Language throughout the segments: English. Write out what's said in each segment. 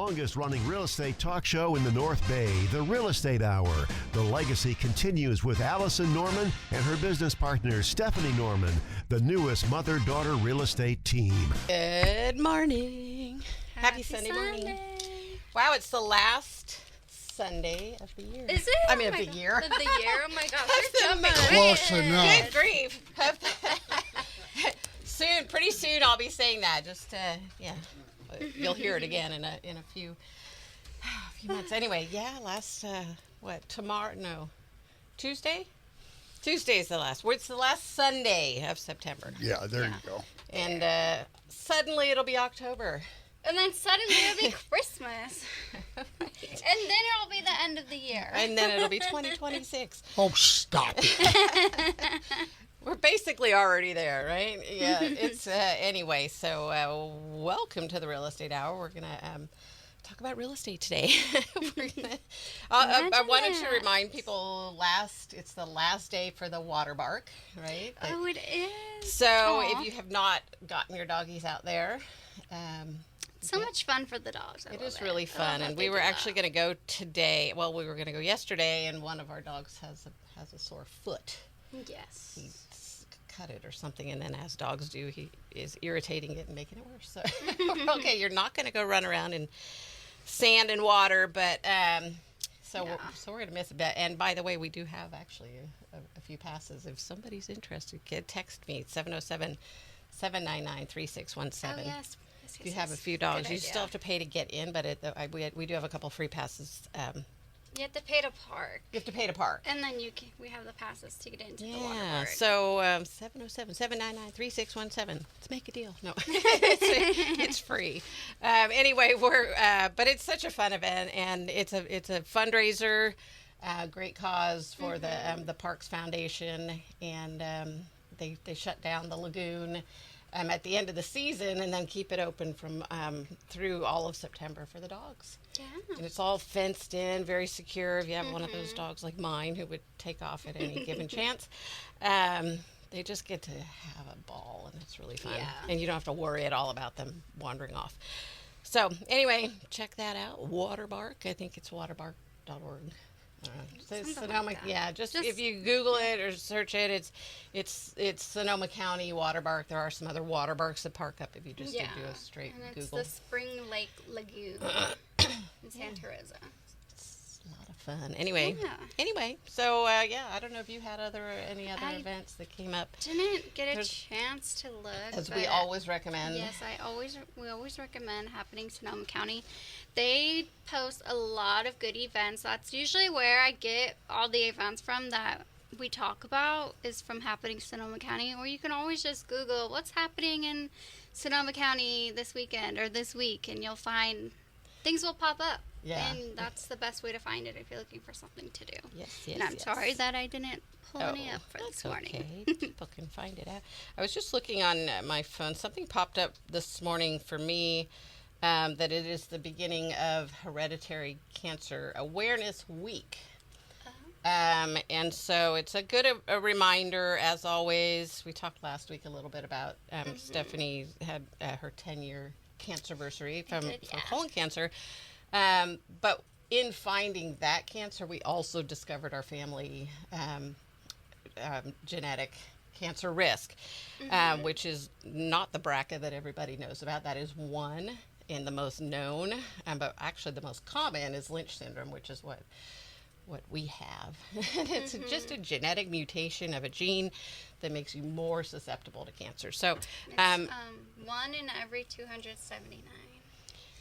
longest-running real estate talk show in the North Bay, the Real Estate Hour. The legacy continues with Allison Norman and her business partner, Stephanie Norman, the newest mother-daughter real estate team. Good morning. Happy Sunday morning. Wow, it's the last Sunday of the year. Is it? I mean, of the year. Of the year? Oh my gosh, you're jumping. Close enough. Good grief. Soon, pretty soon, I'll be saying that. Just, you'll hear it again in a few months. Anyway, Tuesday? Tuesday is the last. It's the last Sunday of September. Yeah, there you go. And suddenly it'll be October. And then suddenly it'll be Christmas. And then it'll be the end of the year. And then it'll be 2026. Oh, stop it. We're basically already there, right? Yeah, it's anyway, so welcome to the Real Estate Hour. We're going to talk about real estate today. I wanted to remind people it's the last day for the water bark, right? Oh, it is. So if you have not gotten your doggies out there, so much fun for the dogs. It is really fun, and we were actually going to go today. Well, we were going to go yesterday, and one of our dogs has a sore foot. Yes. He cut it or something, and then as dogs do, he is irritating it and making it worse. So, okay, you're not going to go run around in sand and water, but so we're going to miss a bit. And by the way, we do have actually a few passes. If somebody's interested, text me 707-799-3617. Oh, yes. If you have a few dogs, you still have to pay to get in, but we do have a couple free passes. You have to pay to park. You have to pay to park. And then we have the passes to get into the water Yeah, park. so 707-799-3617. Let's make a deal. No, it's free. Anyway, but it's such a fun event, and it's a fundraiser, great cause for the Parks Foundation, and they shut down the lagoon at the end of the season, and then keep it open from through all of September for the dogs. Yeah. And it's all fenced in, very secure. If you have one of those dogs like mine who would take off at any given chance, they just get to have a ball, and it's really fun. Yeah. And you don't have to worry at all about them wandering off. So anyway, check that out. Waterbark. I think it's waterbark.org. Sonoma, just if you Google it or search it, it's Sonoma County Waterbark. There are some other waterbarks that park up if you just do a straight and it's Google. the Spring Lake Lagoon in Santa Rosa. It's a lot of fun. Anyway, so I don't know if you had any other events that came up. Didn't get a chance to look. As we always recommend. Yes, we always recommend Happening Sonoma County. They post a lot of good events. That's usually where I get all the events from that we talk about, is from Happening Sonoma County. Or you can always just Google what's happening in Sonoma County this weekend or this week, and you'll find things will pop up. Yeah. And that's the best way to find it if you're looking for something to do. Yes. And I'm sorry that I didn't pull any up for this morning. Okay. People can find it out. I was just looking on my phone. Something popped up this morning for me. That it is the beginning of Hereditary Cancer Awareness Week. And so it's a good reminder, as always. We talked last week a little bit about Stephanie had her 10-year cancerversary from colon cancer. But in finding that cancer, we also discovered our family genetic cancer risk, which is not the BRCA that everybody knows about. That is one. And the most known, but actually the most common, is Lynch syndrome, which is what we have. It's just a genetic mutation of a gene that makes you more susceptible to cancer. So, it's, 1 in every 279.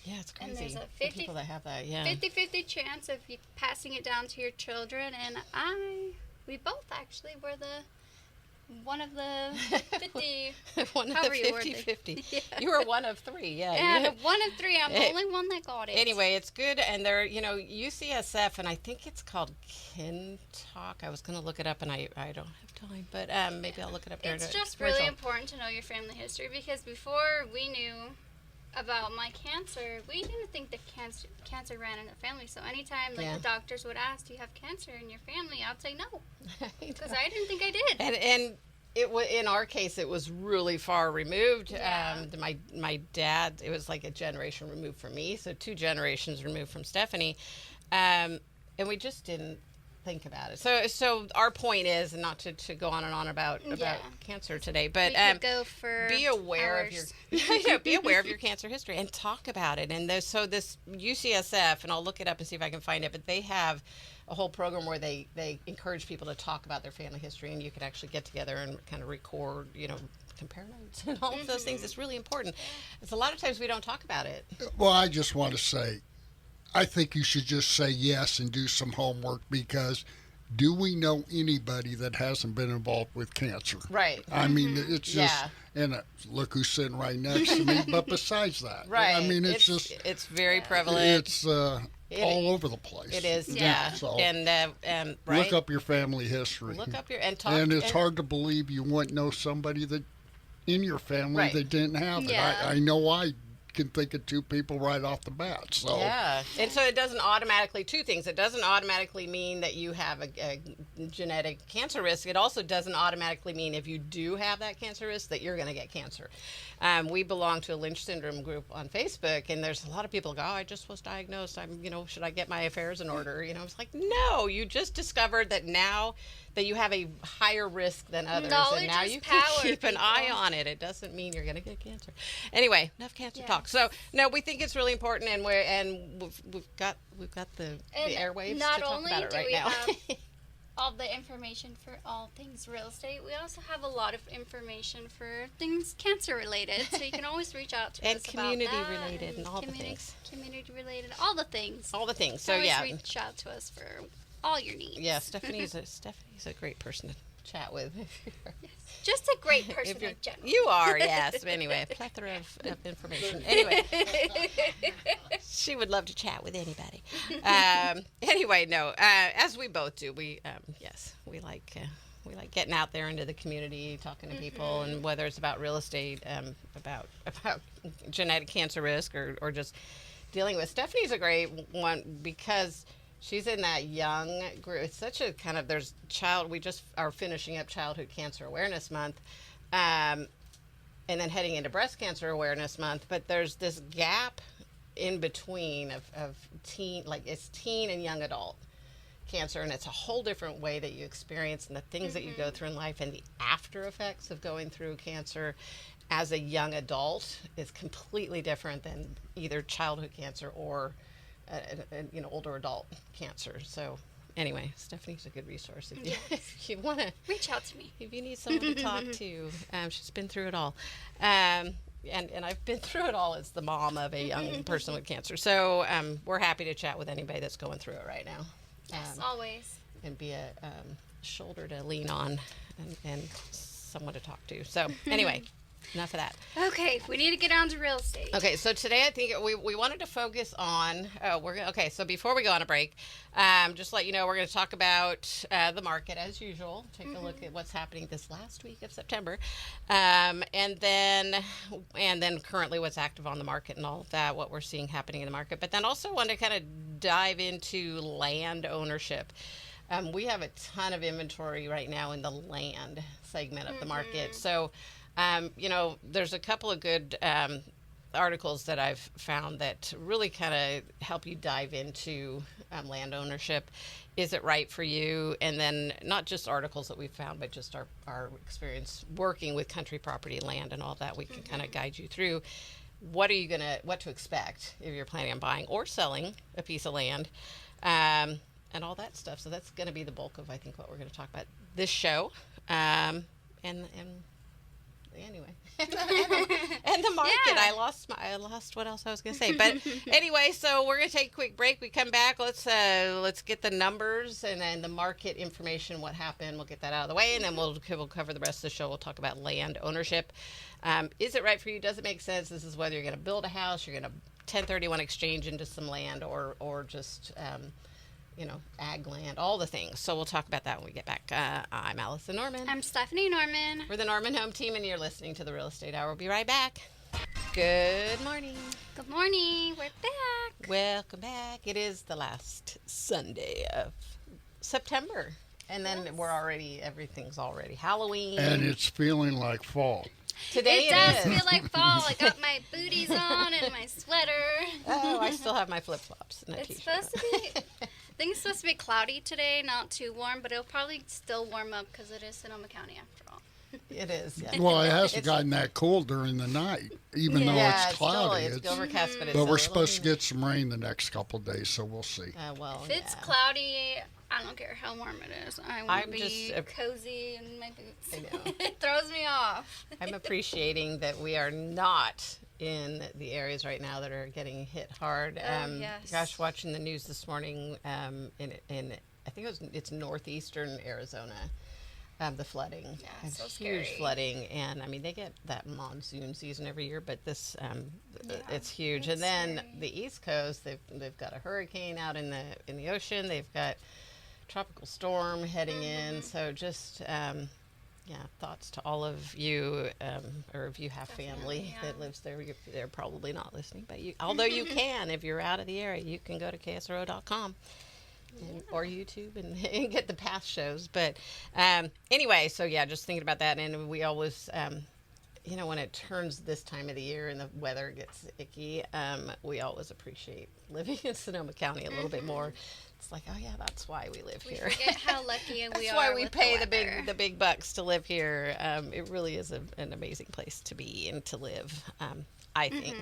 Yeah, it's crazy. And there's a people that have that. Yeah, 50-50 chance of you passing it down to your children, and we both actually were one of the 50. One of the 50-50. Yeah. You were one of 3, yeah. And one of 3. I'm the only one that got it. Anyway, it's good. And they're, UCSF, and I think it's called KinTalk. I was going to look it up, and I don't have time. But maybe I'll look it up there. It's just really important to know your family history, because before we knew about my cancer, we didn't think that cancer ran in the family. So anytime the doctors would ask, do you have cancer in your family, I'd say no. Because I didn't think I did. And In our case, it was really far removed. Yeah. My dad, it was like a generation removed from me, so 2 generations removed from Stephanie, and we just didn't think about it. So our point is, and not to go on and on about cancer today, but We could go for be aware hours. of your be aware of your cancer history and talk about it. And so this UCSF, and I'll look it up and see if I can find it, but they have a whole program where they encourage people to talk about their family history, and you can actually get together and kind of record, compare notes and all of those things. It's really important. It's a lot of times we don't talk about it. Well, I just want to say, I think you should just say yes and do some homework, because do we know anybody that hasn't been involved with cancer? Right. I mean, it's just, Yeah. and look who's sitting right next to me, but besides that, Right. I mean, it's just, it's very prevalent. it's all over the place. It is, Yeah. yeah. So And right. look up your family history. Look up your and talk. And it's hard to believe you wouldn't know somebody that in your family Right. that didn't have it. Yeah. I know I can think of 2 people right off the bat. So Yeah, and so it doesn't automatically, 2 things. It doesn't automatically mean that you have a genetic cancer risk. It also doesn't automatically mean if you do have that cancer risk that you're going to get cancer. We belong to a Lynch syndrome group on Facebook, and there's a lot of people go, "Oh, I just was diagnosed. Should I get my affairs in order?" It's like, no, you just discovered that now that you have a higher risk than others, Knowledge and now is you can power, keep an eye people. on it. It doesn't mean you're going to get cancer. Anyway, enough cancer Yeah. talk. So no, we think it's really important, and we've got the airwaves not to talk only about it do right we now. have all the information for all things real estate, we also have a lot of information for things cancer related. So you can always reach out to And us community about that, related and all the things. Community related, all the things. All the things. So Always yeah, reach out to us for all your needs. yeah. Stephanie's a great person to chat with. Just a great person If you're, in general. you are, yes. But anyway, a plethora of information. Anyway, she would love to chat with anybody. Anyway, no. As we both do, we like getting out there into the community, talking to people, and whether it's about real estate, about genetic cancer risk, or just dealing with. Stephanie's a great one because she's in that young group. It's such a kind of, we just are finishing up Childhood Cancer Awareness Month, and then heading into Breast Cancer Awareness Month. But there's this gap in between of teen and young adult cancer, and it's a whole different way that you experience and the things that you go through in life, and the after effects of going through cancer as a young adult is completely different than either childhood cancer or older adult cancer. So anyway, Stephanie's a good resource if you want to Reach out to me. if you need someone to talk to. She's been through it all, and I've been through it all as the mom of a young person with cancer. So we're happy to chat with anybody that's going through it right now. Yes, always. And be a shoulder to lean on and someone to talk to. So anyway, enough of that. Okay, we need to get on to real estate. Okay, so today I think we wanted to focus on, so before we go on a break, just to let you know, we're going to talk about the market as usual, take a look at what's happening this last week of September, and then currently what's active on the market and all of that, what we're seeing happening in the market, but then also want to kind of dive into land ownership. We have a ton of inventory right now in the land segment of the market, so there's a couple of good articles that I've found that really kind of help you dive into land ownership. Is it right for you? And then not just articles that we've found, but just our experience working with country property land and all that. We can kind of guide you through what to expect if you're planning on buying or selling a piece of land, and all that stuff. So that's going to be the bulk of, I think, what we're going to talk about this show. Anyway, and the market. Yeah. I lost what else I was going to say. But anyway, so we're going to take a quick break. We come back. Let's get the numbers and then the market information. What happened? We'll get that out of the way, and then we'll cover the rest of the show. We'll talk about land ownership. Is it right for you? Does it make sense? This is whether you're going to build a house, you're going to 1031 exchange into some land, or just ag land, all the things. So we'll talk about that when we get back. I'm Allison Norman. I'm Stephanie Norman. We're the Norman Home Team, and you're listening to the Real Estate Hour. We'll be right back. Good morning. Good morning. We're back. Welcome back. It is the last Sunday of September. And then everything's already Halloween. And it's feeling like fall. Today it does feel like fall. I got my booties on and my sweater. Oh, I still have my flip-flops and a It's t-shirt. supposed to be, I think it's supposed to be cloudy today, not too warm, but it'll probably still warm up because it is Sonoma County after all. It is, yeah. Well, it hasn't gotten that cold during the night, even though it's cloudy. It's overcast, but it's but we're a supposed to get some rain the next couple of days, so we'll see. If it's cloudy, I don't care how warm it is. I will be cozy in my boots. I know. It throws me off. I'm appreciating that we are not in the areas right now that are getting hit hard. Yes. Gosh, watching the news this morning in I think it's northeastern Arizona. The flooding, so huge scary. flooding, and I mean they get that monsoon season every year, but this it's huge. It's and then scary. the East Coast, they've got a hurricane out in the ocean. They've got tropical storm heading in. So just thoughts to all of you, or if you have family that lives there, they're probably not listening, but although you can, if you're out of the area, you can go to KSRO.com. Or YouTube and get the past shows. But anyway, so just thinking about that. And we always, when it turns this time of the year and the weather gets icky, we always appreciate living in Sonoma County a little bit more. It's like, oh yeah, that's why we live here. We forget how lucky we that's are. why we with pay the the big bucks to live here. It really is an amazing place to be and to live. I think.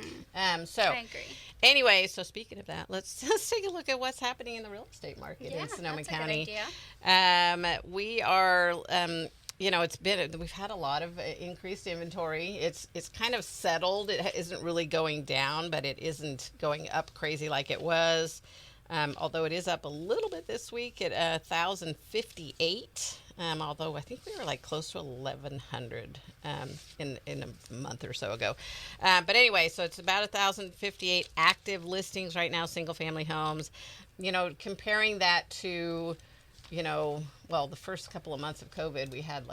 So I agree. anyway, so speaking of that, let's take a look at what's happening in the real estate market in Sonoma that's County. A good idea. We are, we've had a lot of increased inventory. It's kind of settled. It isn't really going down, but it isn't going up crazy like it was. Although it is up a little bit this week at 1,058. Although I think we were like close to 1,100 in a month or so ago. But anyway, so it's about 1,058 active listings right now, single family homes. Comparing that to, the first couple of months of COVID, we had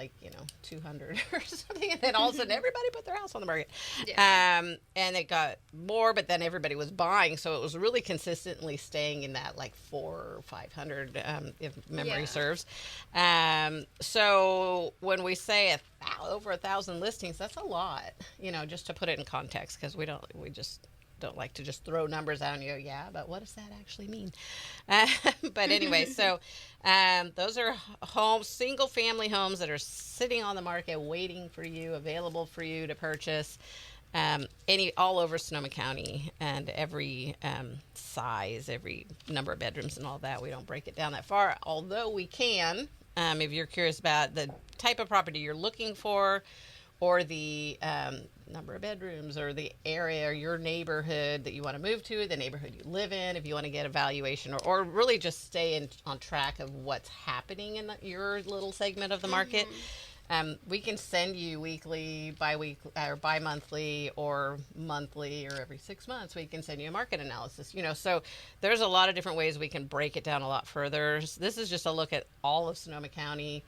200 or something, and then all of a sudden everybody put their house on the market. Yeah. And it got more, but then everybody was buying, so it was really consistently staying in that 400 or 500, if memory serves. So when we say over 1,000 listings, that's a lot, just to put it in context, because we just don't like to just throw numbers out and you go, but what does that actually mean? But anyway, so those are single family homes that are sitting on the market waiting for you, available for you to purchase, all over Sonoma County, and every size, every number of bedrooms and all that. We don't break it down that far, although we can, if you're curious about the type of property you're looking for, or the number of bedrooms, or the area or your neighborhood that you want to move to, the neighborhood you live in, if you want to get a valuation, or really just stay on track of what's happening in your little segment of the market. We can send you weekly, bi-weekly, or bi-monthly, or monthly, or every 6 months. We can send you a market analysis. So there's a lot of different ways we can break it down a lot further. This is just a look at all of Sonoma County,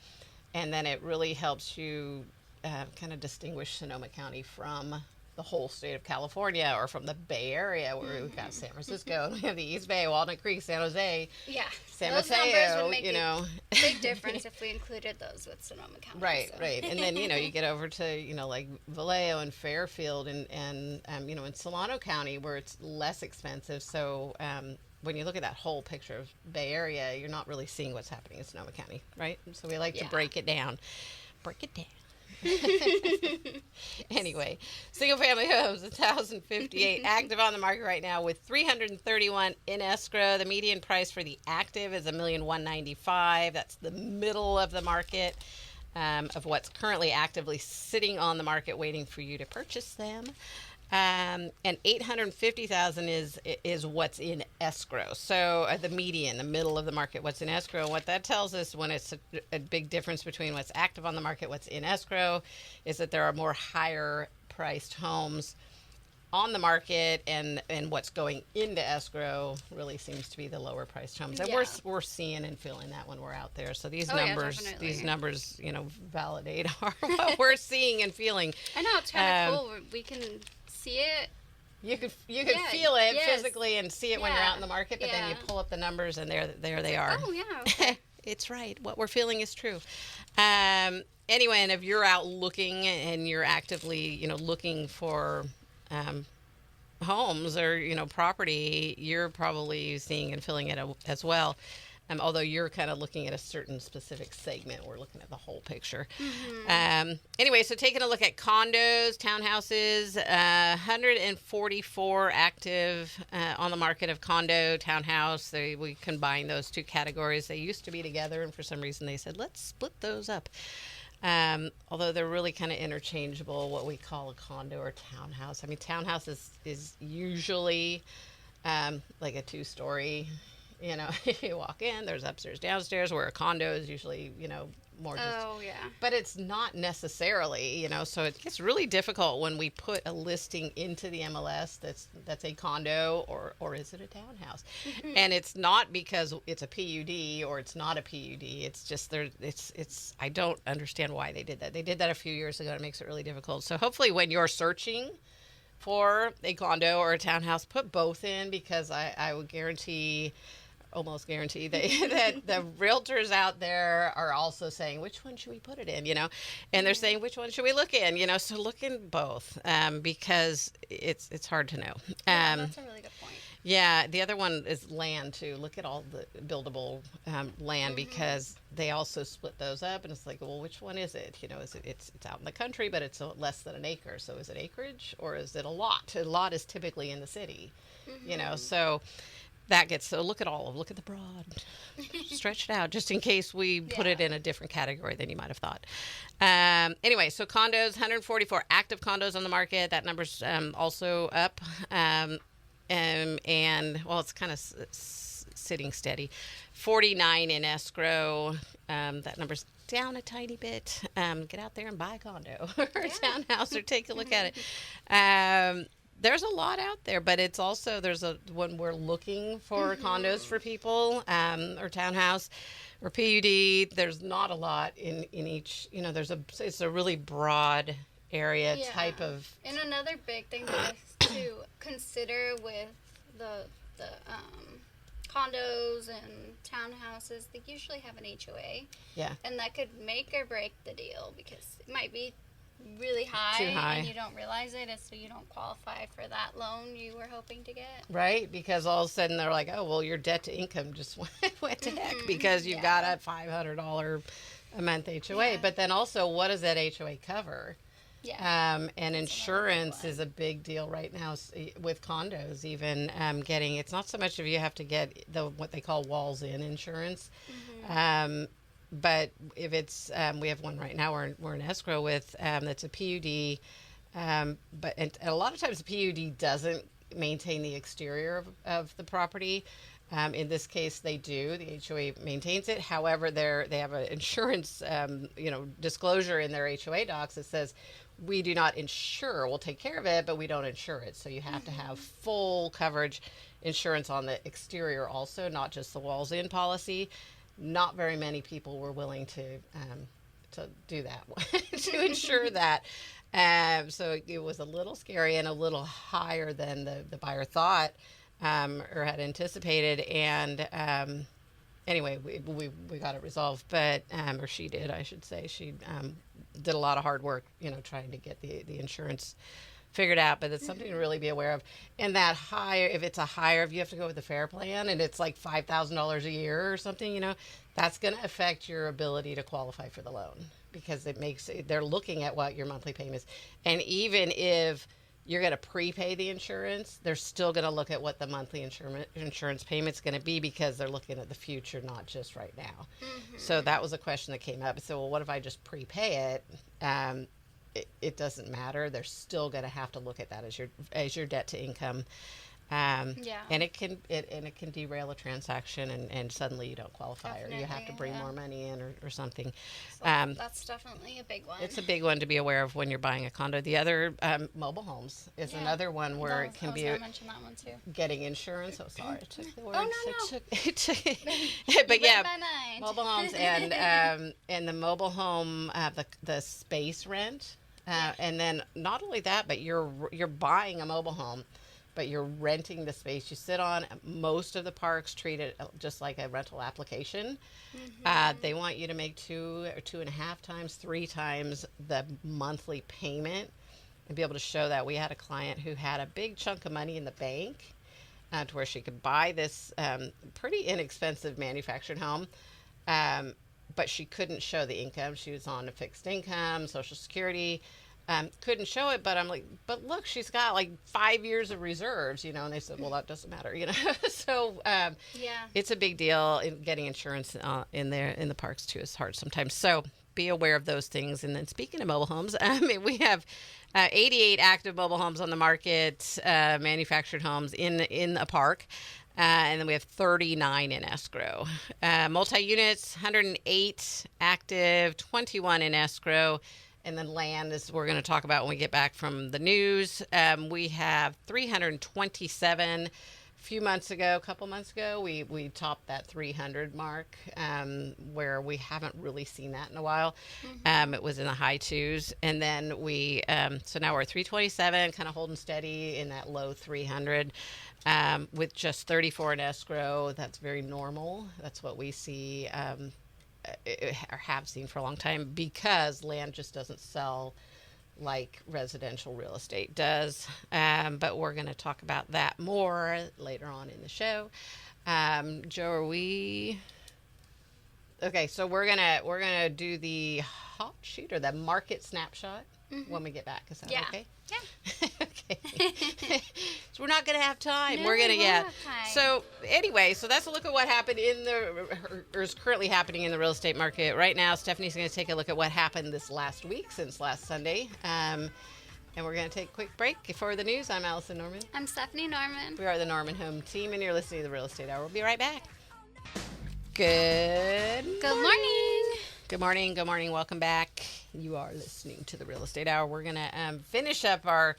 and then it really helps you kind of distinguish Sonoma County from the whole state of California, or from the Bay Area, where we've got San Francisco, we have the East Bay, Walnut Creek, San Jose, San those Mateo. numbers would make a big difference if we included those with Sonoma County. Right. And then you get over to like Vallejo and Fairfield, and in Solano County, where it's less expensive. So when you look at that whole picture of Bay Area, you're not really seeing what's happening in Sonoma County, right? So we like to break it down. Anyway, single family homes, 1,058 active on the market right now, with 331 in escrow. The median price for the active is $1,195,000. That's the middle of the market, of what's currently actively sitting on the market waiting for you to purchase them. And $850,000 is what's in escrow. So the median, the middle of the market, what's in escrow. And what that tells us, when it's a big difference between what's active on the market, what's in escrow, is that there are more higher priced homes on the market, and what's going into escrow really seems to be the lower priced homes. And we're seeing and feeling that when we're out there. So these numbers, validate what we're seeing and feeling. I know, it's kind of cool. We can see it. You could feel it physically and see it when you're out in the market, but then you pull up the numbers, and there they are. Oh yeah. Okay. it's right. What we're feeling is true. Anyway, and if you're out looking and you're actively, looking for homes or, property, you're probably seeing and feeling it as well. Although you're kind of looking at a certain specific segment, we're looking at the whole picture. Anyway, so taking a look at condos, townhouses, 144 active on the market of condo, townhouse. We combine those two categories. They used to be together, and for some reason they said, let's split those up. Although they're really kind of interchangeable, what we call a condo or townhouse. I mean, townhouse is usually like a two-story. You walk in, there's upstairs, downstairs, where a condo is usually, more just. Oh, yeah. But it's not necessarily, so it gets really difficult when we put a listing into the MLS that's a condo or is it a townhouse? And it's not because it's a PUD or it's not a PUD. It's just I don't understand why they did that. They did that a few years ago. It makes it really difficult. So hopefully when you're searching for a condo or a townhouse, put both in, because I would almost guarantee that the realtors out there are also saying, which one should we put it in, and they're saying, which one should we look in, so look in both, because it's hard to know. That's a really good point. Yeah, the other one is land too. Look at all the buildable land, because they also split those up, and it's like, well, which one is it? It's out in the country, but it's less than an acre. So is it acreage or is it a lot? A lot is typically in the city, so that gets, so look at the broad, stretch it out, just in case we put it in a different category than you might have thought. Anyway, so condos, 144 active condos on the market. That number's also up. And well, it's kind of sitting steady. 49 in escrow. That number's down a tiny bit. Get out there and buy a condo or a townhouse, or take a look at it. There's a lot out there, but it's also, when we're looking for condos for people, or townhouse or PUD, there's not a lot in each, it's a really broad area type of. And another big thing to consider with the condos and townhouses, they usually have an HOA. Yeah. And that could make or break the deal, because it might be really high, too high, and you don't realize it, and so you don't qualify for that loan you were hoping to get. Right, because all of a sudden they're like, oh, well, your debt to income just went to heck because you've got a $500 a month HOA. But then also, what does that HOA cover? Yeah. And insurance is a big deal right now with condos. Even getting, it's not so much if you have to get what they call walls in insurance. But if it's, we have one right now we're in escrow with, that's a PUD. But a lot of times the PUD doesn't maintain the exterior of the property. In this case, they do. The HOA maintains it. However, they have an insurance, disclosure in their HOA docs that says, we do not insure. We'll take care of it, but we don't insure it. So you have to have full coverage insurance on the exterior also, not just the walls in policy. Not very many people were willing to do that, to insure that. So it was a little scary and a little higher than the buyer thought or had anticipated. And anyway, we got it resolved, but or she did, I should say. She did a lot of hard work, trying to get the insurance figured out, but it's something to really be aware of. And that higher, if you have to go with the FAIR plan and it's like $5,000 a year or something, that's going to affect your ability to qualify for the loan, because they're looking at what your monthly payment is. And even if you're going to prepay the insurance, they're still going to look at what the monthly insurance payment's going to be, because they're looking at the future, not just right now. So that was a question that came up. So, well, what if I just prepay it? It doesn't matter. They're still going to have to look at that as your debt to income. And it can derail a transaction, and suddenly you don't qualify. Definitely, or you have to bring more money in or something. So that's definitely a big one. It's a big one to be aware of when you're buying a condo. The other, mobile homes is another one where it can be mention that one too. Getting insurance. Oh, sorry, I took the words. Oh, no. But yeah, mobile homes and the mobile home, the space rent, and then not only that, but you're buying a mobile home but you're renting the space. You sit on most of the parks, treat it just like a rental application. They want you to make 2 or 2.5 times, 3 times the monthly payment and be able to show that. We had a client who had a big chunk of money in the bank to where she could buy this pretty inexpensive manufactured home. But she couldn't show the income. She was on a fixed income, Social Security, couldn't show it. But I'm like, but look, she's got like 5 years of reserves, you know. And they said, well, that doesn't matter, you know. So it's a big deal. Getting insurance in the parks too is hard sometimes. So be aware of those things. And then speaking of mobile homes, we have 88 active mobile homes on the market, manufactured homes in a park. And then we have 39 in escrow. Multi-units, 108 active, 21 in escrow. And then land is we're going to talk about when we get back from the news. We have 327. A couple months ago, we topped that 300 mark, where we haven't really seen that in a while. It was in the high 2s. And then so now we're at 327, kind of holding steady in that low 300. With just 34 in escrow. That's very normal. That's what we see or have seen for a long time, because land just doesn't sell like residential real estate does. But we're going to talk about that more later on in the show. Joe, are we okay? So we're gonna do the hot sheet or the market snapshot when we get back. Is that okay? Yeah. Okay. So we're not going to have time. No, We're going to, we won't have time. So anyway, so that's a look at what happened or is currently happening in the real estate market right now. Stephanie's going to take a look at what happened this last week, since last Sunday. And we're going to take a quick break for the news. I'm Allison Norman. I'm Stephanie Norman. We are the Norman Home Team, and you're listening to the Real Estate Hour. We'll be right back. Good morning. Good morning. Good morning. Welcome back. You are listening to the Real Estate Hour. We're going to finish up our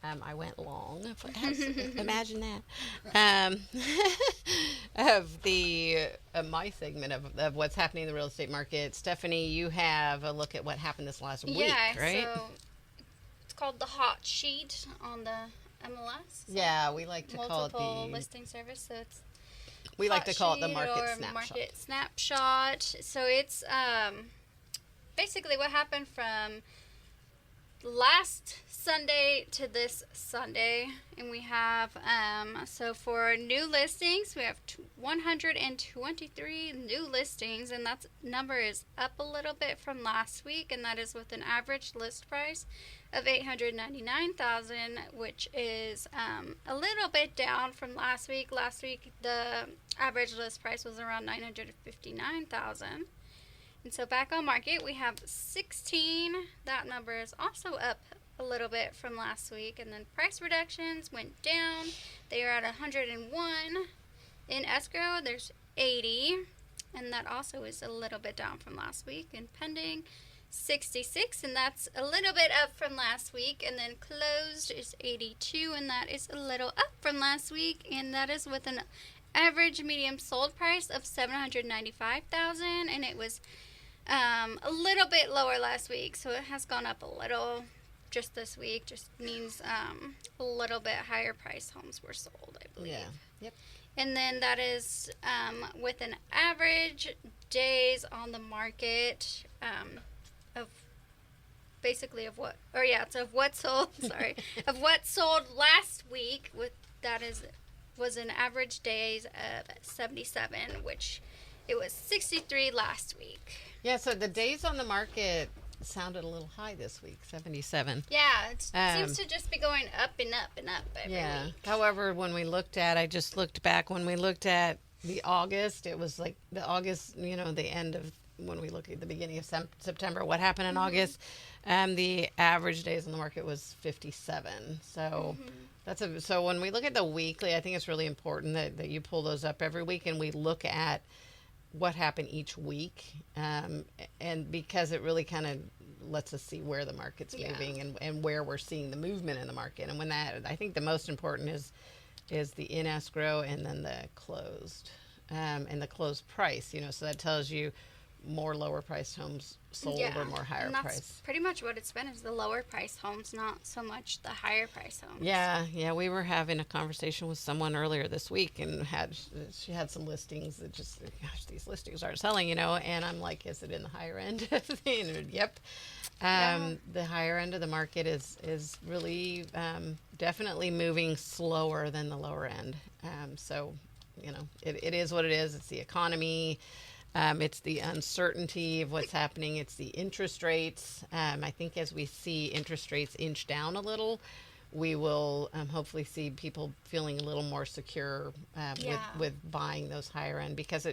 I went long. Imagine that. Of the my segment of what's happening in the real estate market. Stephanie, you have a look at what happened this last week, right? So it's called the hot sheet on the MLS. Yeah, we like to call it multiple the listing service. So it's we like to call it the sheet market or snapshot. Market snapshot. So it's basically what happened from last Sunday to this Sunday, and we have so for new listings we have 123 new listings, and that number is up a little bit from last week, and that is with an average list price of $899,000, which is a little bit down from last week. Last week the average list price was around $959,000. And so back on market, we have 16. That number is also up a little bit from last week. And then price reductions went down. They are at 101. In escrow, there's 80. And that also is a little bit down from last week. And pending, 66. And that's a little bit up from last week. And then closed is 82. And that is a little up from last week. And that is with an average medium sold price of $795,000. And it was a little bit lower last week, so it has gone up a little just this week. Just means a little bit higher price homes were sold, I believe. Yeah. Yep. And then that is with an average days on the market of basically of what, or yeah, it's of what sold. Sorry, of what sold last week. With that was an average days of 77, which it was 63 last week. Yeah, so the days on the market sounded a little high this week, 77. Yeah, it seems to just be going up and up and up every week. However, when we looked at, I just looked back, when we looked at the August, it was like the August, the end of, when we look at the beginning of September, what happened in August, the average days on the market was 57. So so when we look at the weekly, I think it's really important that you pull those up every week and we look at what happened each week, and because it really kind of lets us see where the market's moving and where we're seeing the movement in the market. And when that, I think the most important is the in escrow and then the closed, and the closed price, so that tells you more lower priced homes sold or more higher and that's priced. pretty much what it's been, is the lower price homes, not so much the higher price homes. Yeah, we were having a conversation with someone earlier this week, and she had some listings that just, gosh, these listings aren't selling, and I'm like, is it in the higher end? Yep. The higher end of the market is really definitely moving slower than the lower end. So, it is what it is. It's the economy. It's the uncertainty of what's happening. It's the interest rates. I think as we see interest rates inch down a little, we will hopefully see people feeling a little more secure with buying those higher end, because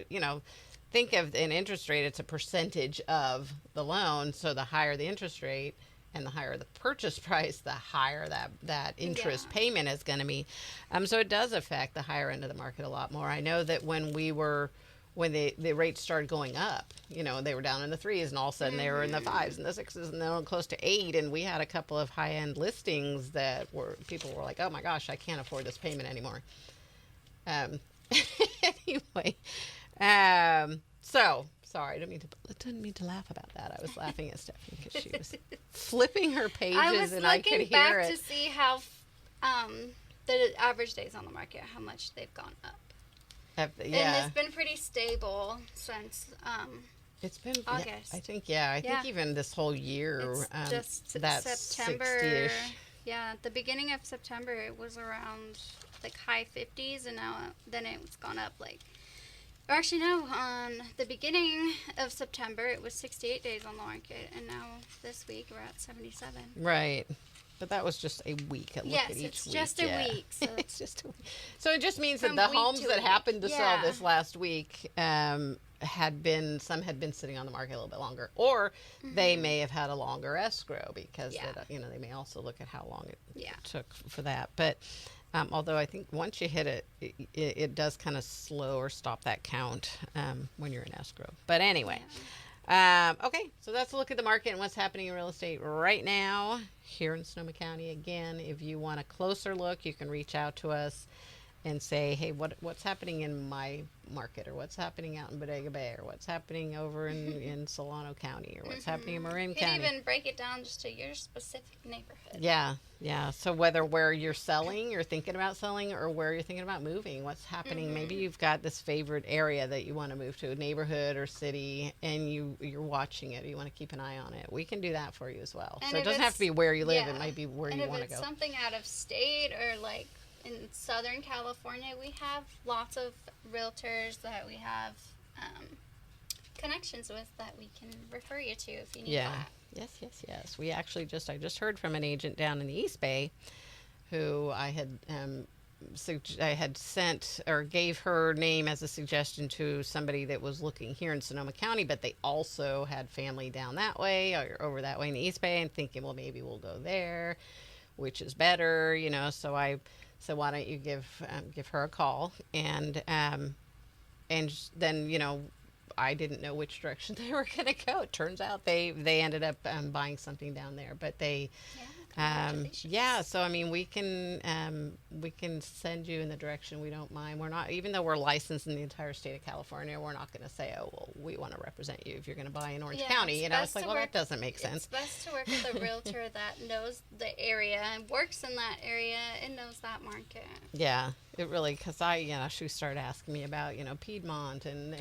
think of an interest rate, it's a percentage of the loan. So the higher the interest rate and the higher the purchase price, the higher that interest payment is going to be. So it does affect the higher end of the market a lot more. I know that when the rates started going up, they were down in the 3s, and all of a sudden they were in the 5s and the 6s, and then close to 8. And we had a couple of high-end listings that people were like, oh my gosh, I can't afford this payment anymore. Anyway, so sorry, I didn't mean to laugh about that. I was laughing at Stephanie because she was flipping her pages, and I could hear it. I was looking back to see how the average days on the market, how much they've gone up. And it's been pretty stable since it's been August. I think even this whole year, it's just that's September. 60-ish. Yeah, at the beginning of September it was around like high 50s, and now then it's gone up on the beginning of September it was 68 days on the market, and now this week we're at 77. Right. But that was just a week. Look at each it's week. just a week. So it's just a week. So it just means that From the week homes to that week. happened to sell this last week had been sitting on the market a little bit longer, or they may have had a longer escrow, because they may also look at how long it took for that. But although I think once you hit it does kind of slow or stop that count when you're in escrow. But anyway. Okay, so that's a look at the market and what's happening in real estate right now here in Sonoma County. Again, if you want a closer look, you can reach out to us and say, hey, what's happening in my market, or what's happening out in Bodega Bay, or what's happening over in Solano County, or what's happening in Marin County. You could even break it down just to your specific neighborhood. Yeah. So where you're selling, you're thinking about selling, or where you're thinking about moving, what's happening. Maybe you've got this favorite area that you want to move to, a neighborhood or city, and you're watching it, or you want to keep an eye on it. We can do that for you as well. And so it doesn't have to be where you live. It might be where you want to go. And if it's something out of state, or like in Southern California, we have lots of realtors that we have connections with that we can refer you to if you need that. Yes. We actually I just heard from an agent down in the East Bay who I had sent or gave her name as a suggestion to somebody that was looking here in Sonoma County, but they also had family down that way or over that way in the East Bay, and thinking, well, maybe we'll go there, which is better, so I said, why don't you give her a call? And then, I didn't know which direction they were going to go. It turns out they ended up buying something down there, but they, so I mean, we can send you in the direction. We don't mind. We're not, even though we're licensed in the entire state of California, we're not going to say, oh, well, we want to represent you if you're going to buy in Orange County. It's like, well, that doesn't make sense. It's best to work with a realtor that knows the area and works in that area and knows that market. Yeah, it really, because she started asking me about, Piedmont and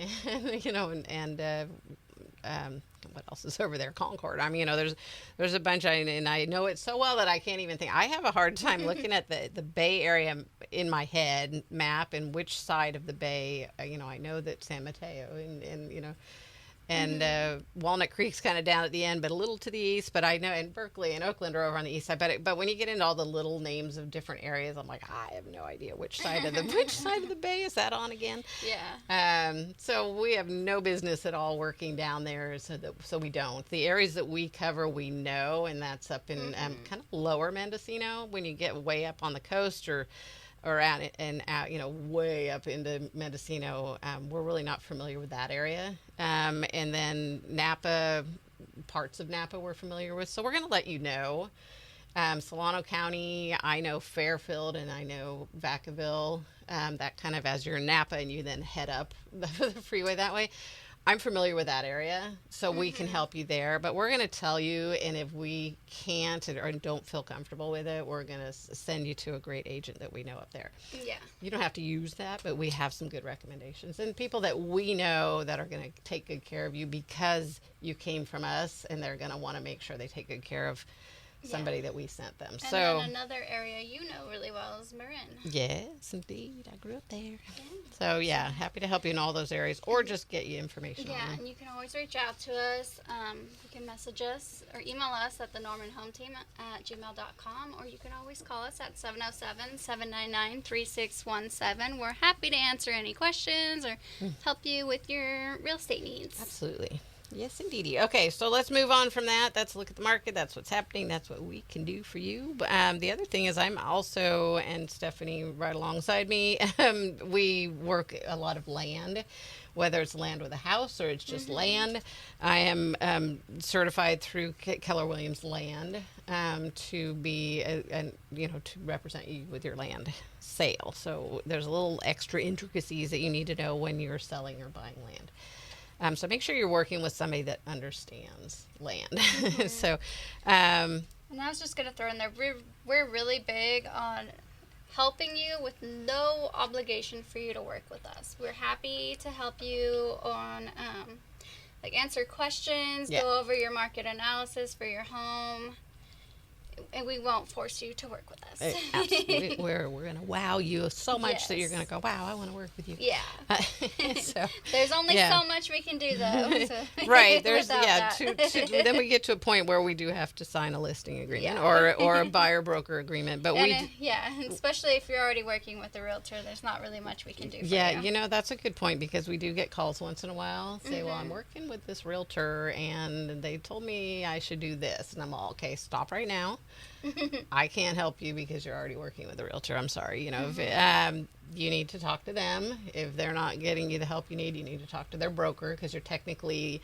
what else is over there? Concord. I mean, there's a bunch, and I know it so well that I can't even think. I have a hard time looking at the Bay Area in my head map and which side of the Bay. I know that San Mateo and Walnut Creek's kind of down at the end, but a little to the east. But I know, and Berkeley and Oakland are over on the east side. But when you get into all the little names of different areas, I'm like, I have no idea which side of the Bay is that on again. Yeah. So we have no business at all working down there. So we don't. The areas that we cover, we know, and that's up in kind of lower Mendocino. When you get way up on the coast or out and out, way up into Mendocino, we're really not familiar with that area. And then Napa, parts of Napa we're familiar with. So we're going to let you know. Solano County, I know Fairfield and I know Vacaville, that kind of as you're in Napa and you then head up the freeway that way. I'm familiar with that area, so we can help you there. But we're going to tell you, and if we can't or don't feel comfortable with it, we're going to send you to a great agent that we know up there. Yeah. You don't have to use that, but we have some good recommendations and people that we know that are going to take good care of you because you came from us, and they're going to want to make sure they take good care of somebody that we sent them. And so then another area you know really well is Marin. yes, indeed, I grew up there. Yeah. So yeah, happy to help you in all those areas, or just get you information. Yeah, on them. and you can always reach out to us. You can message us or email us at thenormanhometeam@gmail.com, or you can always call us at 707-799-3617. We're happy to answer any questions or help you with your real estate needs. Absolutely. Yes, indeedy. Okay, so let's move on from that. Let's look at the market. That's what's happening. That's what we can do for you. But the other thing is I'm also, and Stephanie right alongside me, we work a lot of land, whether it's land with a house or it's just land. I am certified through Keller Williams Land to be, to represent you with your land sale. So there's a little extra intricacies that you need to know when you're selling or buying land. So make sure you're working with somebody that understands land. So, and I was just going to throw in there, we're really big on helping you with no obligation for you to work with us. We're happy to help you on, answer questions, go over your market analysis for your home. And we won't force you to work with us. Absolutely. We're going to wow you so much that you're going to go, wow, I want to work with you. Yeah. So, there's only so much we can do, though. So right. There's then we get to a point where we do have to sign a listing agreement or a buyer broker agreement. But especially if you're already working with a realtor, there's not really much we can do for you. Yeah, that's a good point, because we do get calls once in a while. Say, well, I'm working with this realtor and they told me I should do this. And I'm all, okay, stop right now. I can't help you because you're already working with a realtor. I'm sorry. If, you need to talk to them. If they're not getting you the help you need to talk to their broker, because you're technically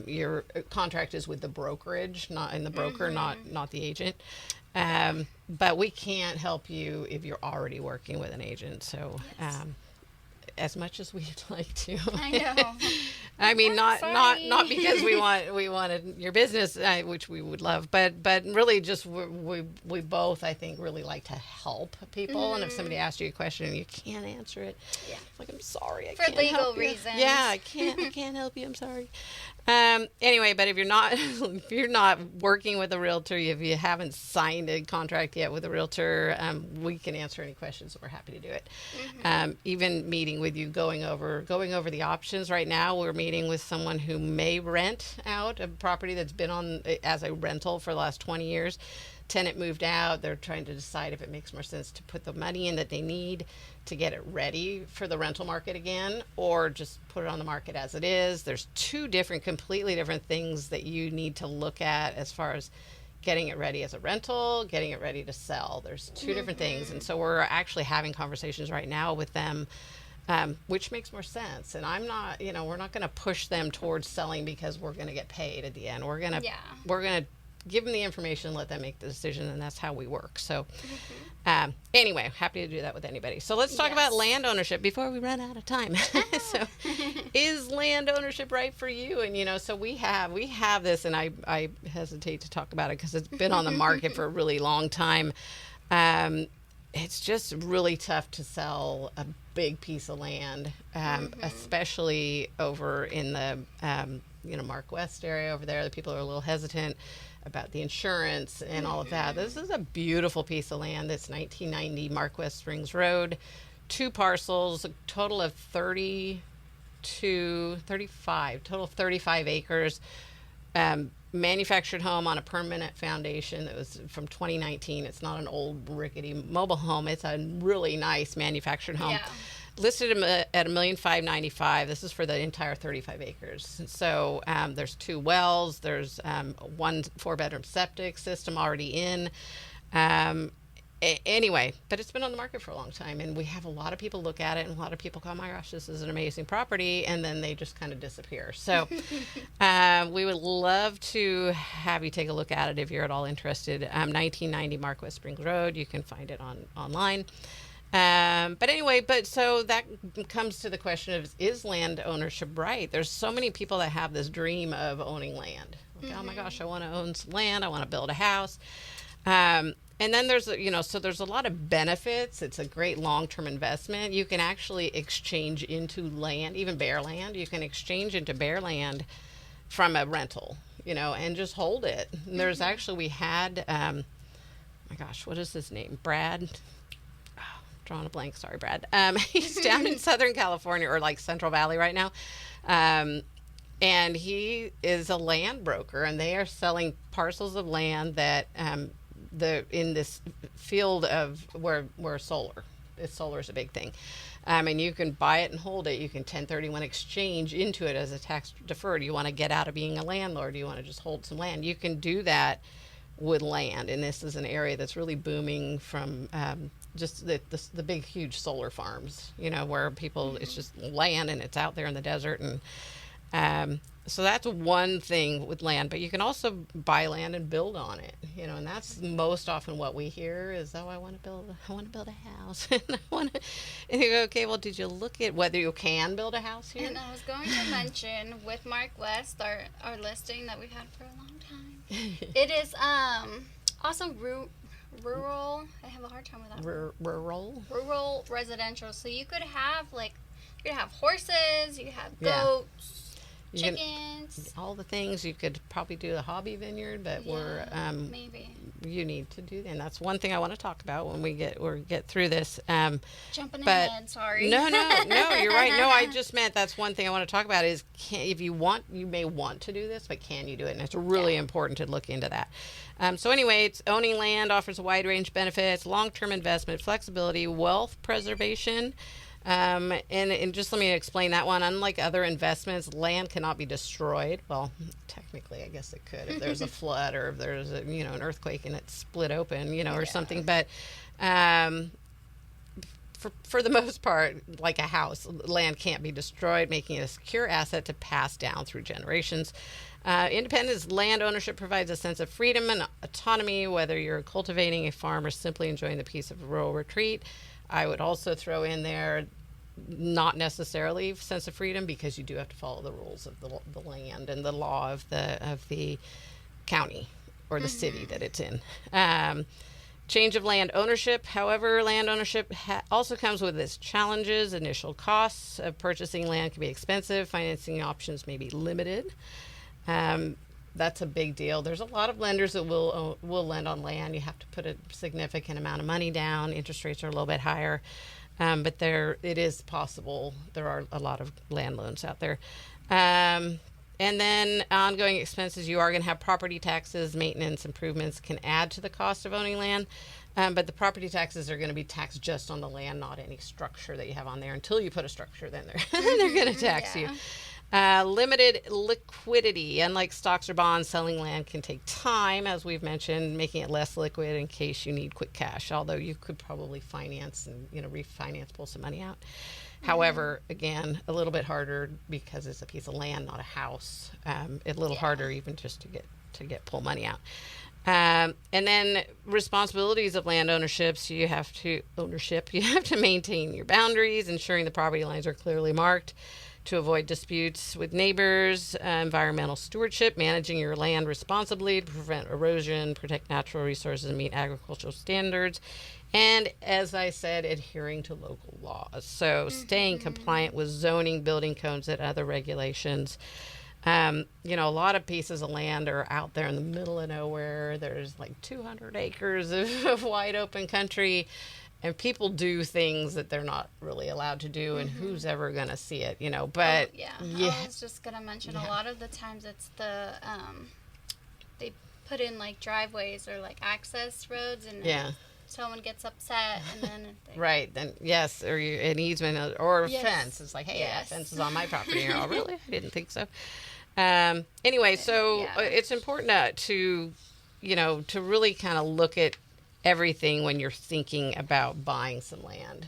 your contract is with the brokerage, not the broker, not the agent. But we can't help you if you're already working with an agent. So as much as we'd like to. I know. I mean, not because we wanted your business, which we would love, but really just we both, I think, really like to help people. And if somebody asks you a question and you can't answer it, it's like, I'm sorry, I can't help you. For legal reasons. Yeah, I can't help you. I'm sorry. Anyway, but if you're not working with a realtor, if you haven't signed a contract yet with a realtor, we can answer any questions. We're happy to do it. Even meeting with you, going over the options. Right now, we're meeting with someone who may rent out a property that's been on as a rental for the last 20 years. Tenant moved out. They're trying to decide if it makes more sense to put the money in that they need to get it ready for the rental market again, or just put it on the market as it is. There's two completely different things that you need to look at as far as getting it ready as a rental, getting it ready to sell. There's two different things. And so we're actually having conversations right now with them, which makes more sense. And I'm not, we're not going to push them towards selling because we're going to get paid at the end. We're going to give them the information, let them make the decision, and that's how we work. So anyway, happy to do that with anybody. So let's talk about land ownership before we run out of time. So is land ownership right for you? And, so we have this, and I hesitate to talk about it because it's been on the market for a really long time. It's just really tough to sell a big piece of land, especially over in the, Mark West area over there. The people are a little hesitant about the insurance and all of that. This is a beautiful piece of land. It's 1990 Mark West Springs Road, 2 parcels, a total of 35 acres. Manufactured home on a permanent foundation that was from 2019. It's not an old rickety mobile home. It's a really nice manufactured home. Yeah. Listed at $1,595,000. This is for the entire 35 acres. So there's 2 wells. There's 1 4-bedroom septic system already in. Anyway, but it's been on the market for a long time, and we have a lot of people look at it, and a lot of people go, oh my gosh, this is an amazing property, and then they just kind of disappear. So we would love to have you take a look at it if you're at all interested. 1990 Mark West Springs Road. You can find it online. But anyway, so that comes to the question of, is land ownership right? There's so many people that have this dream of owning land. Like, oh my gosh, I want to own some land. I want to build a house. And then there's, so there's a lot of benefits. It's a great long-term investment. You can actually exchange into land, even bare land. You can exchange into bare land from a rental, and just hold it. And there's actually, we had, my gosh, what is his name? Brad. Drawing a blank. Sorry, Brad. He's down in Southern California, or like Central Valley right now. And he is a land broker, and they are selling parcels of land that in this field of where solar is a big thing. And you can buy it and hold it. You can 1031 exchange into it as a tax deferred. You want to get out of being a landlord. You want to just hold some land. You can do that with land. And this is an area that's really booming from just the big, huge solar farms, where people, it's just land and it's out there in the desert. And so that's one thing with land, but you can also buy land and build on it, and that's most often what we hear is, I want to build a house. And you go, okay, well, did you look at whether you can build a house here? And I was going to mention with Mark West, our listing that we've had for a long time, it is also rural. I have a hard time with that. Rural residential. So you could have horses, you have goats, chickens, all the things. You could probably do a hobby vineyard, but maybe you need to do that. And that's one thing I want to talk about when we get through this. Jumping ahead, sorry. No, you're right. No, I just meant that's one thing I want to talk about is, if you want, you may want to do this, but can you do it? And it's really important to look into that. So anyway, it's owning land offers a wide range of benefits, long-term investment, flexibility, wealth preservation. And just let me explain that one. Unlike other investments, land cannot be destroyed. Well, technically, I guess it could if there's a flood or if there's an earthquake and it's split open, or something. But for the most part, like a house, land can't be destroyed, making it a secure asset to pass down through generations. Independence land ownership provides a sense of freedom and autonomy, whether you're cultivating a farm or simply enjoying the peace of a rural retreat. I would also throw in there, not necessarily sense of freedom, because you do have to follow the rules of the land and the law of the county or the city that it's in. Change of land ownership. However, land ownership also comes with its challenges. Initial costs of purchasing land can be expensive. Financing options may be limited. That's a big deal. There's a lot of lenders that will lend on land. You have to put a significant amount of money down. Interest rates are a little bit higher, but it is possible. There are a lot of land loans out there. And then ongoing expenses. You are going to have property taxes, maintenance, improvements can add to the cost of owning land. But the property taxes are going to be taxed just on the land, not any structure that you have on there. Until you put a structure, then they're going to tax you. Limited liquidity. Unlike stocks or bonds, selling land can take time, as we've mentioned, making it less liquid in case you need quick cash, although you could probably finance and refinance, pull some money out. However, again, a little bit harder because it's a piece of land, not a house. A little harder even just to pull money out. And then responsibilities of land ownerships. You have to maintain your boundaries, ensuring the property lines are clearly marked to avoid disputes with neighbors, environmental stewardship, managing your land responsibly to prevent erosion, protect natural resources, and meet agricultural standards. And as I said, adhering to local laws. So staying compliant with zoning, building codes, and other regulations. A lot of pieces of land are out there in the middle of nowhere. There's like 200 acres of wide open country. And people do things that they're not really allowed to do, and who's ever going to see it, But I was just going to mention a lot of the times it's they put in like driveways or like access roads, and someone gets upset, and then then yes, or an easement or a fence. It's like, hey, that fence is on my property. Oh, really? I didn't think so. Anyway, so it's important to really kind of look at everything when you're thinking about buying some land.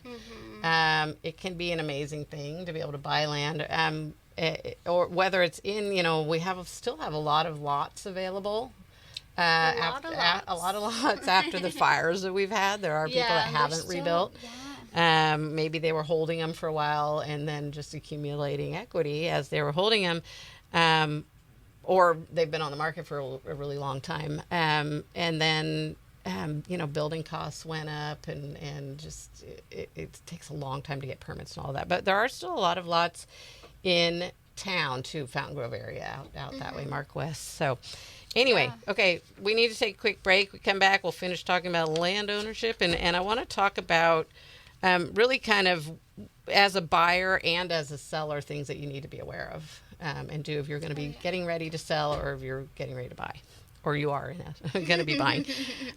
It can be an amazing thing to be able to buy land, or whether it's in, we still have a lot of lots available. A lot of lots after the fires that we've had. There are people that haven't rebuilt. Maybe they were holding them for a while and then just accumulating equity as they were holding them. Or they've been on the market for a really long time. And then, building costs went up and just it takes a long time to get permits and all that. But there are still a lot of lots in town to Fountain Grove area out that way, Mark West. So anyway, okay, we need to take a quick break. We come back, we'll finish talking about land ownership. And I want to talk about really kind of as a buyer and as a seller, things that you need to be aware of. And do if you're going to be getting ready to sell or if you're getting ready to buy, or you are going to be buying.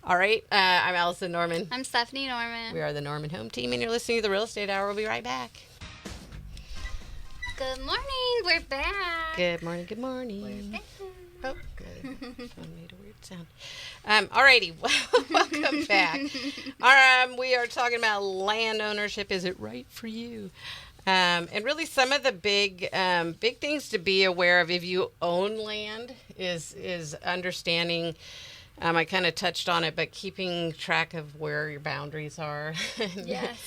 All right. I'm Allison Norman. I'm Stephanie Norman. We are the Norman Home Team, and you're listening to the Real Estate Hour. We'll be right back. Good morning. We're back. Good morning. Good morning. We're back. Oh, good. Phone made a weird sound. Alrighty, welcome back. We are talking about land ownership. Is it right for you? And really, some of the big things to be aware of if you own land is understanding. I kind of touched on it, but keeping track of where your boundaries are. Yes.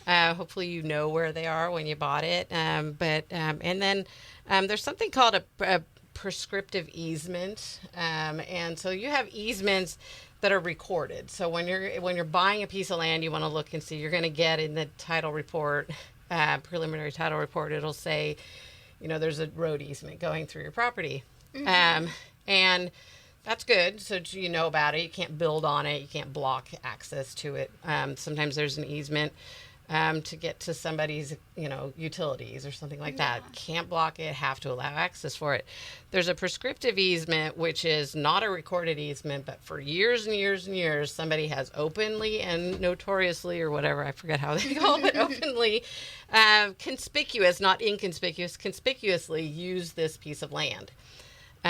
Hopefully, you know where they are when you bought it. And then there's something called a prescriptive easement, and so you have easements that are recorded. So when you're buying a piece of land, you want to look and see. You're going to get in the title report. Preliminary title report, it'll say, there's a road easement going through your property. And that's good. So you know about it. You can't build on it. You can't block access to it. Sometimes there's an easement to get to somebody's, utilities or something like that. Can't block it, have to allow access for it. There's a prescriptive easement, which is not a recorded easement, but for years and years and years, somebody has openly and notoriously, or whatever, I forget how they call it, openly, conspicuous, not inconspicuous, conspicuously used this piece of land.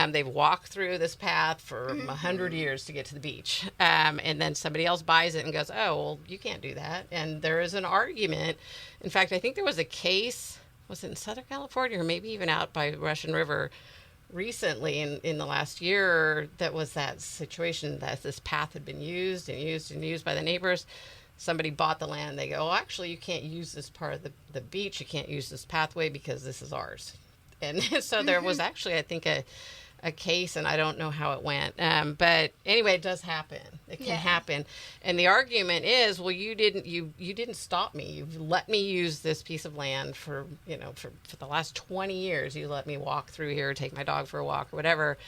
They've walked through this path for 100 years to get to the beach. And then somebody else buys it and goes, oh, well, you can't do that. And there is an argument. In fact, I think there was a case, was it in Southern California or maybe even out by Russian River recently in the last year, that was that situation that this path had been used and used and used by the neighbors. Somebody bought the land. They go, oh, actually, you can't use this part of the beach. You can't use this pathway because this is ours. And so there was actually, I think, a case, and I don't know how it went. But anyway, it does happen. It can happen. And the argument is, well, you didn't stop me. You've let me use this piece of land for the last 20 years. You let me walk through here, take my dog for a walk or whatever.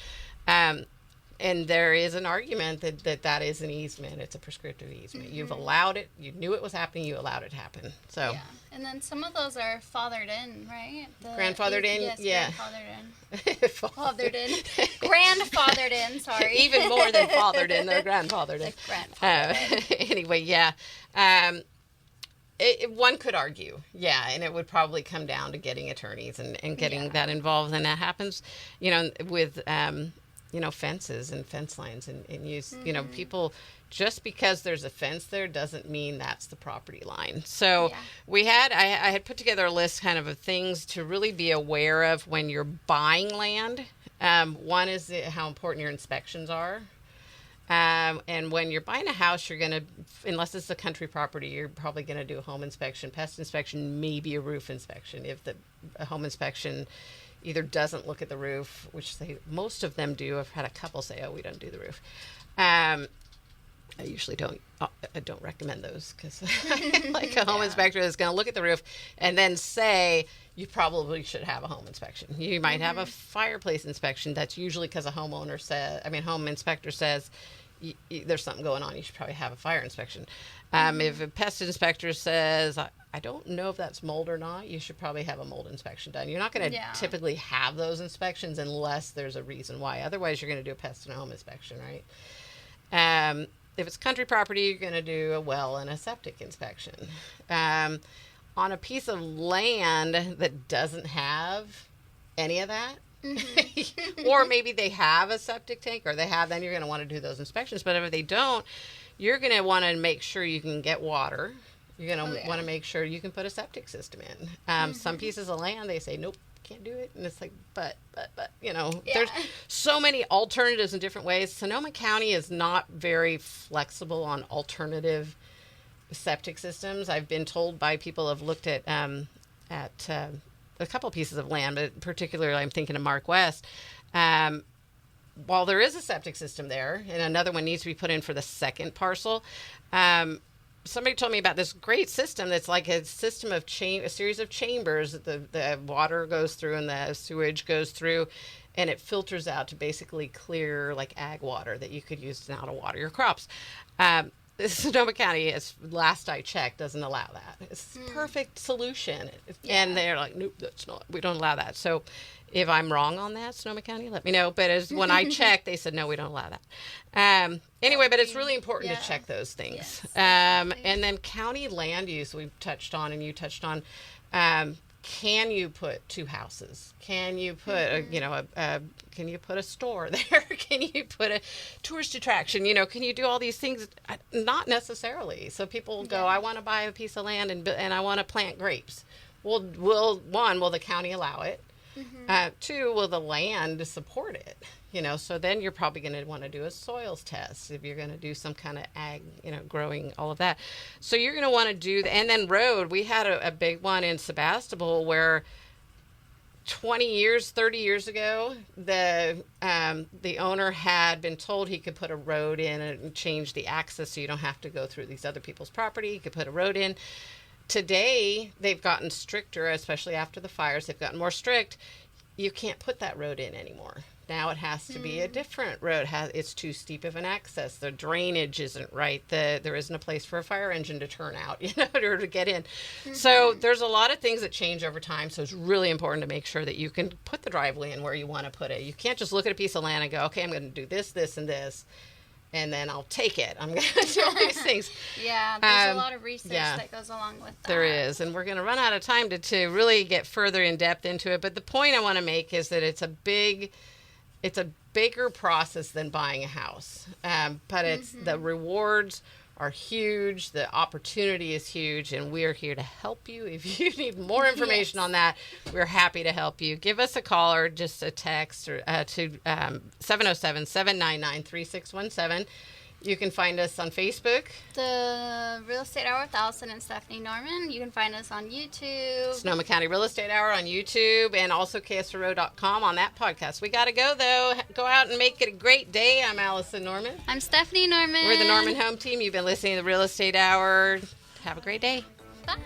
And there is an argument that is an easement. It's a prescriptive easement. You've allowed it. You knew it was happening. You allowed it to happen. So. Yeah. And then some of those are fathered in, right? Grandfathered in? Yes, yeah. Grandfathered in. Fathered in. Grandfathered in, sorry. Even more than fathered in. They're grandfathered in. Grandfathered in. Anyway, yeah. One could argue, and it would probably come down to getting attorneys and getting that involved. And that happens, with... fences and fence lines and use, people, just because there's a fence there doesn't mean that's the property line. So I had put together a list kind of things to really be aware of when you're buying land. One is how important your inspections are. And when you're buying a house, you're going to, unless it's a country property, you're probably going to do a home inspection, pest inspection, maybe a roof inspection. If a home inspection either doesn't look at the roof, which most of them do. I've had a couple say, "Oh, we don't do the roof." I usually don't. I don't recommend those because like a home inspector that's going to look at the roof and then say you probably should have a home inspection. You might have a fireplace inspection. That's usually because a home inspector says there's something going on. You should probably have a fire inspection. If a pest inspector says, I don't know if that's mold or not, you should probably have a mold inspection done. You're not going to typically have those inspections unless there's a reason why. Otherwise, you're going to do a pest and a home inspection, right? If it's country property, you're going to do a well and a septic inspection. On a piece of land that doesn't have any of that, or maybe they have a septic tank, or then you're going to want to do those inspections. But if they don't, you're going to want to make sure you can get water. You're going to want to make sure you can put a septic system in. Some pieces of land, they say, nope, can't do it. And it's like, but, there's so many alternatives in different ways. Sonoma County is not very flexible on alternative septic systems. I've been told by people who have looked at a couple pieces of land, but particularly I'm thinking of Mark West. While there is a septic system there, and another one needs to be put in for the second parcel, somebody told me about this great system that's like a system of a series of chambers that the water goes through and the sewage goes through, and it filters out to basically clear like ag water that you could use now to water your crops. Sonoma County, as last I checked, doesn't allow that. It's a perfect solution. And they're like, nope, we don't allow that. So if I'm wrong on that, Sonoma County, let me know. But when I checked, they said, no, we don't allow that. Anyway, but it's really important to check those things. Yes, and then county land use we've touched on, and you touched on. Can you put two houses? Can you put can you put a store there? Can you put a tourist attraction? Can you do all these things? Not necessarily. So people go, I want to buy a piece of land and I want to plant grapes. Well, will the county allow it? Two, will the land support it? So then you're probably going to want to do a soils test if you're going to do some kind of ag, growing, all of that. So you're going to want to do and then road. We had a big one in Sebastopol where 20 years, 30 years ago, the owner had been told he could put a road in and change the access so you don't have to go through these other people's property. You could put a road in. Today, they've gotten stricter, especially after the fires. They've gotten more strict. You can't put that road in anymore. Now it has to be a different road. It's too steep of an access. The drainage isn't right. There isn't a place for a fire engine to turn out, or to get in. So there's a lot of things that change over time. So it's really important to make sure that you can put the driveway in where you want to put it. You can't just look at a piece of land and go, okay, I'm going to do this, this, and this, and then I'll take it. I'm going to do all these things. Yeah, there's a lot of research that goes along with that. There is, and we're going to run out of time to really get further in depth into it. But the point I want to make is that it's a bigger process than buying a house. But the rewards are huge. The opportunity is huge, and we're here to help you. If you need more information on that, we're happy to help you. Give us a call or just a text to 707-799-3617. You can find us on Facebook. The Real Estate Hour with Allison and Stephanie Norman. You can find us on YouTube. Sonoma County Real Estate Hour on YouTube, and also KSRO.com on that podcast. We got to go, though. Go out and make it a great day. I'm Allison Norman. I'm Stephanie Norman. We're the Norman Home Team. You've been listening to the Real Estate Hour. Have a great day. Bye.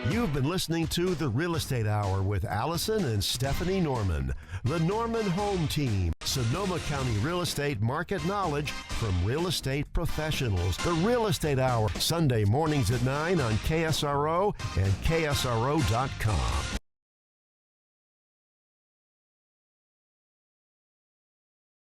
You've been listening to The Real Estate Hour with Allison and Stephanie Norman. The Norman Home Team. Sonoma County real estate market knowledge from real estate professionals. The Real Estate Hour, Sunday mornings at 9 on KSRO and KSRO.com.